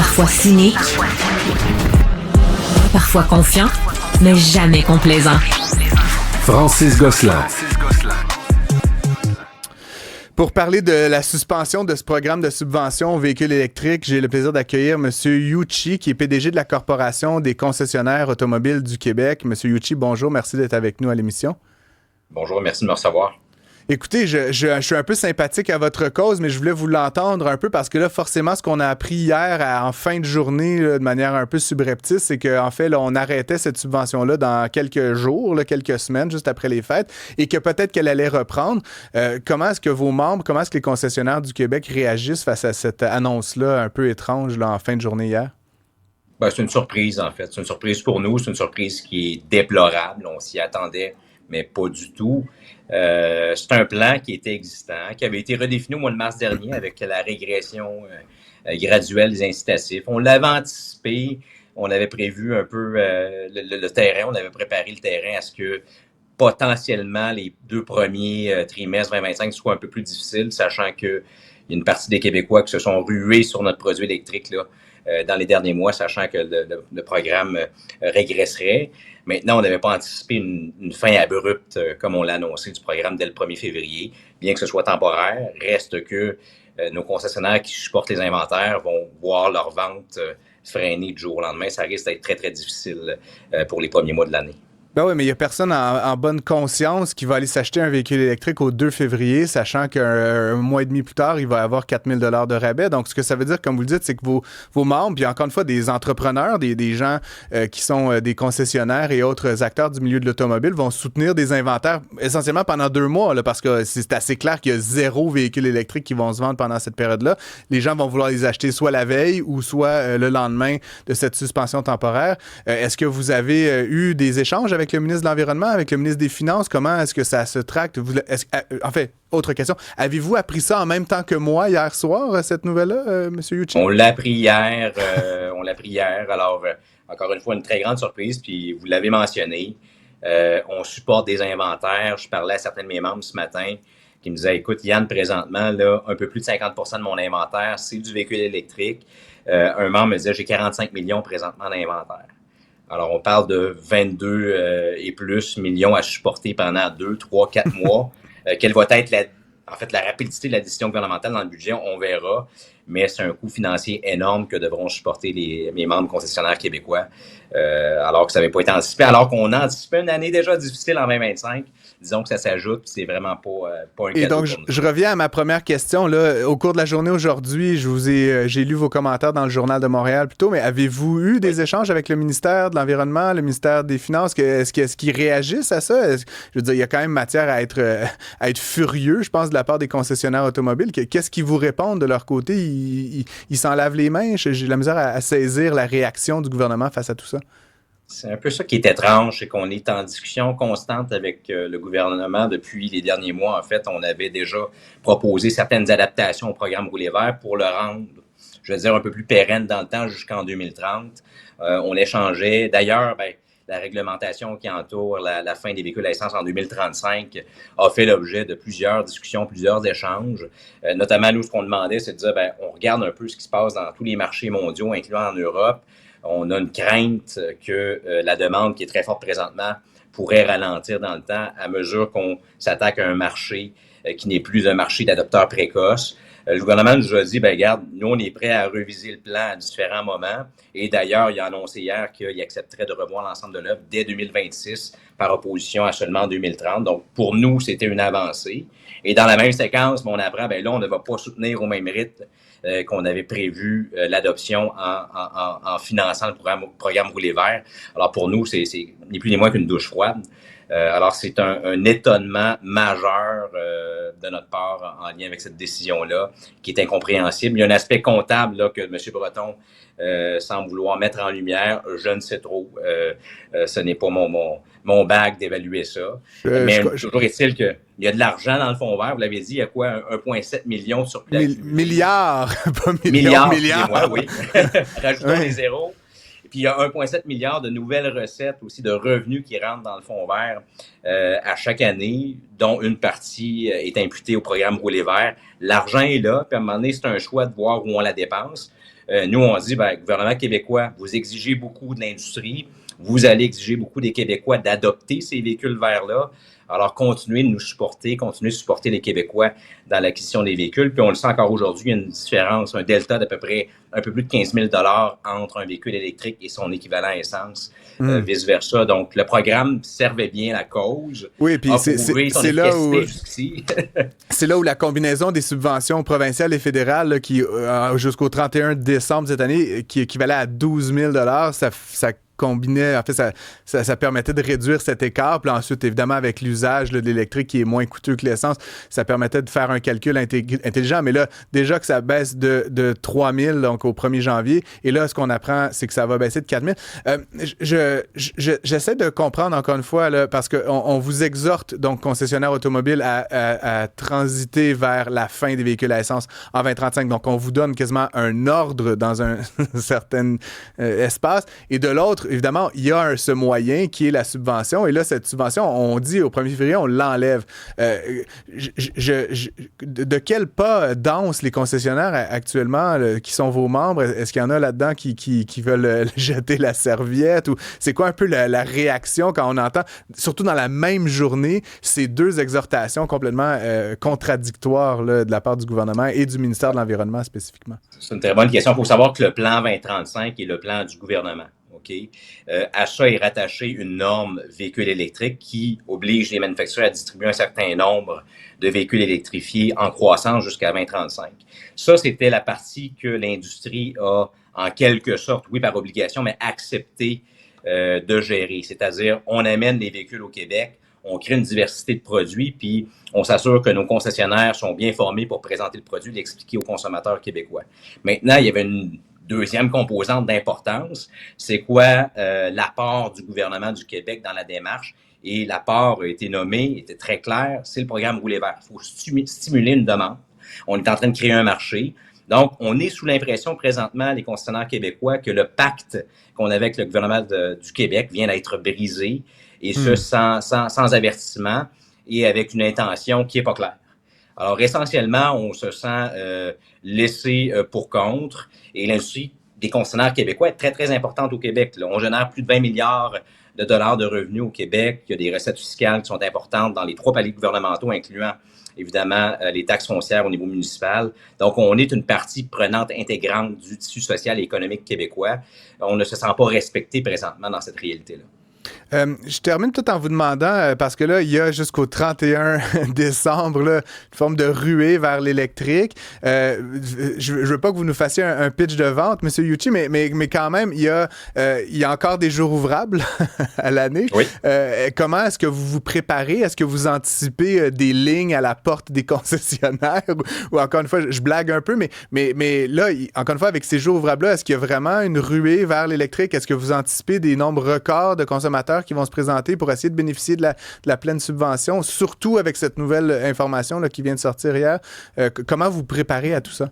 Parfois cynique, parfois confiant, mais jamais complaisant. Francis Gosselin. Pour parler de la suspension de ce programme de subvention aux véhicules électriques, j'ai le plaisir d'accueillir M. Yuchi, qui est PDG de la Corporation des concessionnaires automobiles du Québec. M. Yuchi, bonjour, merci d'être avec nous à l'émission. Bonjour, merci de me recevoir. Écoutez, je suis un peu sympathique à votre cause, mais je voulais vous l'entendre un peu parce que là, forcément, ce qu'on a appris hier en fin de journée, là, de manière un peu subreptice, c'est qu'en fait, là, on arrêtait cette subvention-là dans quelques jours, là, quelques semaines, juste après les fêtes, et que peut-être qu'elle allait reprendre. Comment est-ce que vos membres, comment est-ce que les concessionnaires du Québec réagissent face à cette annonce-là un peu étrange là, en fin de journée hier? Ben, c'est une surprise, en fait. C'est une surprise pour nous. C'est une surprise qui est déplorable. On s'y attendait, mais pas du tout. C'est un plan qui était existant, qui avait été redéfini au mois de mars dernier avec la régression graduelle des incitatifs. On l'avait anticipé, on avait prévu un peu le terrain, on avait préparé le terrain à ce que potentiellement les 2 premiers trimestres 2025 soient un peu plus difficiles, sachant qu'il y a une partie des Québécois qui se sont rués sur notre produit électrique là, dans les derniers mois, sachant que le programme régresserait. Maintenant, on n'avait pas anticipé une fin abrupte, comme on l'a annoncé, du programme dès le 1er février, bien que ce soit temporaire. Reste que nos concessionnaires qui supportent les inventaires vont voir leur vente freiner du jour au lendemain. Ça risque d'être très, très difficile pour les premiers mois de l'année. Ben oui, mais il n'y a personne en bonne conscience qui va aller s'acheter un véhicule électrique au 2 février, sachant qu'un mois et demi plus tard, il va avoir 4 000 $ de rabais. Donc, ce que ça veut dire, comme vous le dites, c'est que vos membres, puis encore une fois, des entrepreneurs, des gens qui sont des concessionnaires et autres acteurs du milieu de l'automobile vont soutenir des inventaires essentiellement pendant 2 mois, là, parce que c'est assez clair qu'il y a 0 véhicule électrique qui vont se vendre pendant cette période-là. Les gens vont vouloir les acheter soit la veille ou soit le lendemain de cette suspension temporaire. Est-ce que vous avez eu des échanges avec le ministre de l'Environnement, avec le ministre des Finances? Comment est-ce que ça se tracte? En fait, autre question. Avez-vous appris ça en même temps que moi hier soir, cette nouvelle-là, M. Yuchi? On l'a appris hier. Alors, encore une fois, une très grande surprise. Puis, vous l'avez mentionné. On supporte des inventaires. Je parlais à certains de mes membres ce matin qui me disaient, écoute, Yann, présentement, là, un peu plus de 50% de mon inventaire, c'est du véhicule électrique. Un membre me disait, j'ai 45 millions présentement d'inventaire. Alors, on parle de 22 et plus millions à supporter pendant 2, 3, 4 mois. Quelle va être la rapidité de la décision gouvernementale dans le budget, on verra. Mais c'est un coût financier énorme que devront supporter mes membres concessionnaires québécois, alors que ça n'avait pas été anticipé. Alors qu'on anticipait une année déjà difficile en 2025. Disons que ça s'ajoute, c'est vraiment pas un cadeau. Et donc, je reviens à ma première question. Là. Au cours de la journée aujourd'hui, j'ai lu vos commentaires dans le Journal de Montréal plutôt, mais avez-vous eu des échanges avec le ministère de l'Environnement, le ministère des Finances? Est-ce qu'ils réagissent à ça? Je veux dire, il y a quand même matière à être furieux, je pense, de la part des concessionnaires automobiles. Qu'est-ce qu'ils vous répondent de leur côté? Ils s'en lavent les mains? J'ai de la misère à saisir la réaction du gouvernement face à tout ça. C'est un peu ça qui est étrange, c'est qu'on est en discussion constante avec le gouvernement depuis les derniers mois. En fait, on avait déjà proposé certaines adaptations au programme Rouler vert pour le rendre, je veux dire, un peu plus pérenne dans le temps jusqu'en 2030. On échangeait. D'ailleurs, la réglementation qui entoure la fin des véhicules à essence en 2035 a fait l'objet de plusieurs discussions, plusieurs échanges. Notamment, nous, ce qu'on demandait, c'est de dire, on regarde un peu ce qui se passe dans tous les marchés mondiaux, incluant en Europe. On a une crainte que la demande, qui est très forte présentement, pourrait ralentir dans le temps à mesure qu'on s'attaque à un marché qui n'est plus un marché d'adopteurs précoces. Le gouvernement nous a dit, regarde, nous, on est prêt à reviser le plan à différents moments. Et d'ailleurs, il a annoncé hier qu'il accepterait de revoir l'ensemble de l'œuvre dès 2026 par opposition à seulement 2030. Donc, pour nous, c'était une avancée. Et dans la même séquence, on apprend, là, on ne va pas soutenir au même rythme qu'on avait prévu l'adoption en finançant le programme Rouler vert. Alors, pour nous, c'est ni plus ni moins qu'une douche froide. Alors, c'est un étonnement majeur de notre part en lien avec cette décision-là, qui est incompréhensible. Il y a un aspect comptable là, que M. Breton semble vouloir mettre en lumière. Je ne sais trop. Ce n'est pas mon bag d'évaluer ça. Mais toujours est-il qu'il y a de l'argent dans le fonds vert. Vous l'avez dit, il y a quoi? 1,7 million sur place. Milliards, pas millions. Milliards, oui. Rajoutons les zéros. Puis il y a 1,7 milliard de nouvelles recettes aussi, de revenus qui rentrent dans le fonds vert à chaque année, dont une partie est imputée au programme Rouler vert. L'argent est là, puis à un moment donné, c'est un choix de voir où on la dépense. Nous, on dit, gouvernement québécois, vous exigez beaucoup de l'industrie, vous allez exiger beaucoup des Québécois d'adopter ces véhicules verts-là. Alors, continuez de nous supporter, continuez de supporter les Québécois dans l'acquisition des véhicules. Puis on le sait encore aujourd'hui, il y a une différence, un delta d'à peu près un peu plus de 15 000 entre un véhicule électrique et son équivalent à essence, vice-versa. Donc, le programme servait bien la cause. Oui, puis c'est là où... jusqu'ici. C'est là où la combinaison des subventions provinciales et fédérales là, qui, jusqu'au 31 décembre cette année, qui équivalait à 12 000 ça combinait, en fait, ça permettait de réduire cet écart. Puis ensuite, évidemment, avec l'usage de l'électrique qui est moins coûteux que l'essence, ça permettait de faire un calcul intelligent. Mais là, déjà que ça baisse de 3 000 donc au 1er janvier, et là, ce qu'on apprend, c'est que ça va baisser de 4 000. J'essaie de comprendre encore une fois, là, parce qu'on vous exhorte, donc, concessionnaires automobiles, à transiter vers la fin des véhicules à essence en 2035. Donc, on vous donne quasiment un ordre dans un certain espace. Et de l'autre, évidemment, il y a ce moyen qui est la subvention. Et là, cette subvention, on dit au 1er février, on l'enlève. De quel pas dansent les concessionnaires actuellement qui sont vos membres? Est-ce qu'il y en a là-dedans qui veulent jeter la serviette? Ou c'est quoi un peu la réaction quand on entend, surtout dans la même journée, ces deux exhortations complètement contradictoires là, de la part du gouvernement et du ministère de l'Environnement spécifiquement? C'est une très bonne question. Il faut savoir que le plan 2035 est le plan du gouvernement. Okay. À ça est rattaché une norme véhicule électrique qui oblige les manufacturiers à distribuer un certain nombre de véhicules électrifiés en croissance jusqu'à 2035. Ça, c'était la partie que l'industrie a, en quelque sorte, oui, par obligation, mais accepté de gérer. C'est-à-dire, on amène les véhicules au Québec, on crée une diversité de produits, puis on s'assure que nos concessionnaires sont bien formés pour présenter le produit, l'expliquer aux consommateurs québécois. Maintenant, il y avait une deuxième composante d'importance, c'est quoi l'apport du gouvernement du Québec dans la démarche. Et l'apport a été nommé, était très clair, c'est le programme Rouler vert. Il faut stimuler une demande. On est en train de créer un marché. Donc, on est sous l'impression présentement, les concessionnaires québécois, que le pacte qu'on avait avec le gouvernement du Québec vient d'être brisé, et ce, sans avertissement et avec une intention qui n'est pas claire. Alors, essentiellement, on se sent laissé pour contre, et l'industrie des concessionnaires québécois est très, très importante au Québec. Là. On génère plus de 20 milliards de dollars de revenus au Québec. Il y a des recettes fiscales qui sont importantes dans les 3 paliers gouvernementaux, incluant évidemment les taxes foncières au niveau municipal. Donc, on est une partie prenante intégrante du tissu social et économique québécois. On ne se sent pas respecté présentement dans cette réalité-là. Je termine peut-être en vous demandant, parce que là, il y a jusqu'au 31 décembre là, une forme de ruée vers l'électrique. Je veux pas que vous nous fassiez un pitch de vente, M. Yuchi, mais quand même, il y a encore des jours ouvrables à l'année. Oui. Comment est-ce que vous vous préparez? Est-ce que vous anticipez des lignes à la porte des concessionnaires? Ou encore une fois, je blague un peu, mais là, encore une fois, avec ces jours ouvrables-là, est-ce qu'il y a vraiment une ruée vers l'électrique? Est-ce que vous anticipez des nombres records de consommateurs qui vont se présenter pour essayer de bénéficier de la pleine subvention, surtout avec cette nouvelle information là, qui vient de sortir hier? Comment vous préparez à tout ça?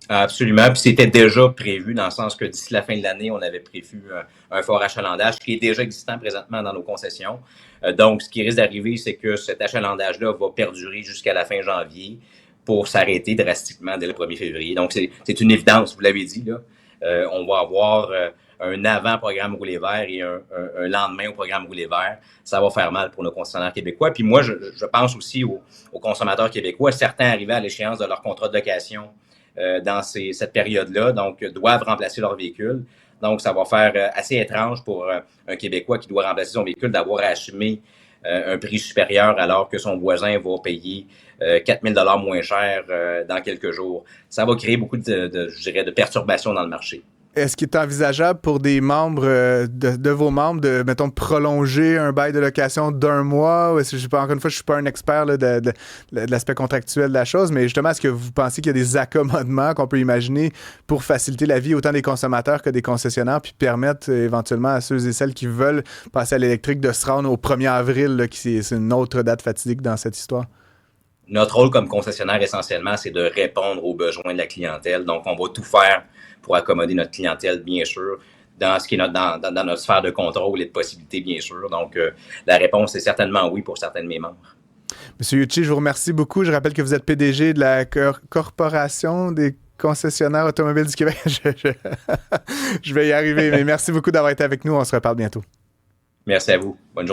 Absolument. Puis c'était déjà prévu dans le sens que d'ici la fin de l'année, on avait prévu un fort achalandage qui est déjà existant présentement dans nos concessions. Donc, ce qui risque d'arriver, c'est que cet achalandage-là va perdurer jusqu'à la fin janvier pour s'arrêter drastiquement dès le 1er février. Donc, c'est une évidence, vous l'avez dit, là. On va avoir un avant-programme Rouler vert et un lendemain au programme Rouler vert. Ça va faire mal pour nos concessionnaires québécois. Puis moi, je pense aussi aux consommateurs québécois. Certains arrivaient à l'échéance de leur contrat de location dans cette période-là, donc doivent remplacer leur véhicule. Donc, ça va faire assez étrange pour un Québécois qui doit remplacer son véhicule d'avoir à assumer un prix supérieur alors que son voisin va payer 4 000 $ moins cher dans quelques jours. Ça va créer beaucoup de perturbations dans le marché. Est-ce qu'il est envisageable pour des membres de vos membres de, mettons, prolonger un bail de location d'1 mois? Encore une fois, je ne suis pas un expert là, de l'aspect contractuel de la chose, mais justement, est-ce que vous pensez qu'il y a des accommodements qu'on peut imaginer pour faciliter la vie autant des consommateurs que des concessionnaires, puis permettre éventuellement à ceux et celles qui veulent passer à l'électrique de se rendre au 1er avril, là, qui c'est une autre date fatidique dans cette histoire? Notre rôle comme concessionnaire, essentiellement, c'est de répondre aux besoins de la clientèle. Donc, on va tout faire pour accommoder notre clientèle, bien sûr, dans ce qui est dans notre sphère de contrôle et de possibilités, bien sûr. Donc, la réponse est certainement oui pour certains de mes membres. Monsieur Yuchi, je vous remercie beaucoup. Je rappelle que vous êtes PDG de la Corporation des concessionnaires automobiles du Québec. Je vais y arriver, mais merci beaucoup d'avoir été avec nous. On se reparle bientôt. Merci à vous. Bonne journée.